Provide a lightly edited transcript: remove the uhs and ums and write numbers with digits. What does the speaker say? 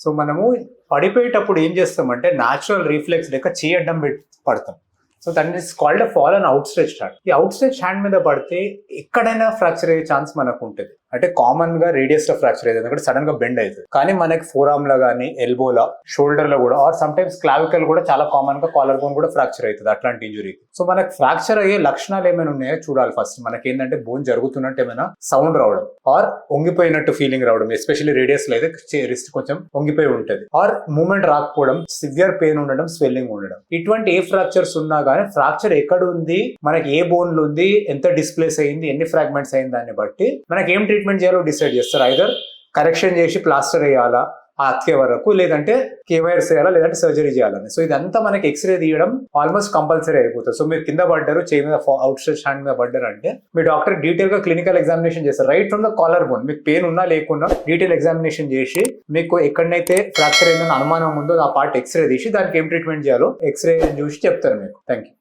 So మనము పడిపోయేటప్పుడు ఏం చేస్తామంటే న్యాచురల్ రీఫ్లెక్స్ లేక చేయి అడ్డం పడతాం. So that is called a fall and out stretch hand. ఈ అవుట్ స్ట్రెచ్ హ్యాండ్ మీద పడితే ఎక్కడైనా ఫ్రాక్చర్ అయ్యే ఛాన్స్ మనకు ఉంటుంది. అంటే కామన్ గా రేడియస్ లో ఫ్రాక్చర్ అవుతుంది, ఎందుకంటే సడన్ గా బెండ్ అవుతుంది. కానీ మనకి ఫోర్ ఆర్మ్ లో కానీ ఎల్బోలో, షోల్డర్ లో కూడా, ఆర్ సమ్ టైమ్స్ క్లావికల్ కూడా చాలా కామన్ గా కాలర్ బోన్ కూడా ఫ్రాక్చర్ అవుతుంది అట్లాంటి ఇంజురీకి. సో మనకి ఫ్రాక్చర్ అయ్యే లక్షణాలు ఏమైనా ఉన్నాయో చూడాలి ఫస్ట్. మనకి ఏంటంటే బోన్ జరుగుతున్నట్టు ఏమైనా సౌండ్ రావడం, ఆర్ వంగిపోయినట్టు ఫీలింగ్ రావడం, ఎస్పెషల్లీ రేడియస్ లో అయితే రిస్ట్ కొంచెం వంగిపోయి ఉంటుంది, ఆర్ మూవ్మెంట్ రాకపోవడం, సివియర్ పెయిన్ ఉండడం, స్వెల్లింగ్ ఉండడం. ఇటువంటి ఏ ఫ్రాక్చర్స్ ఉన్నా కానీ ఫ్రాక్చర్ ఎక్కడ ఉంది, మనకి ఏ బోన్లు ఉంది, ఎంత డిస్ప్లేస్ అయింది, ఎన్ని ఫ్రాగ్మెంట్స్ అయింది దాన్ని బట్టి మనకి ఏం ట్రీట్మెంట్ చేయాలో డిసైడ్ చేస్తారు. ఐదర్ కరెక్షన్ చేసి ప్లాస్టర్ వేయాలా ఆ అతికే వరకు, లేదంటే కేవైర్స్ చేయాలా, లేదంటే సర్జరీ చేయాలని. సో ఇదంతా మనకి ఎక్స్రే తీయడం ఆల్మోస్ట్ కంపల్సరీ అయిపోతుంది. సో మీరు కింద పడ్డారు, చేయి మీద అవుట్ స్ట్రెచ్ హ్యాండ్ మీద పడ్డారు అంటే మీ డాక్టర్ డీటెయిల్ గా క్లినికల్ ఎగ్జామినేషన్ చేస్తారు. Right from the collar bone మీకు పెయిన్ ఉన్నా లేకున్నా డీటెయిల్ ఎగ్జామినేషన్ చేసి మీకు ఎక్కడైతే ఫ్రాక్చర్ అయిందని అనుమానం ఉందో ఆ పార్ట్ ఎక్స్రే తీసి దానికి ఏం ట్రీట్మెంట్ చేయాలో ఎక్స్రే చూసి చెప్తారు మీకు. Thank you.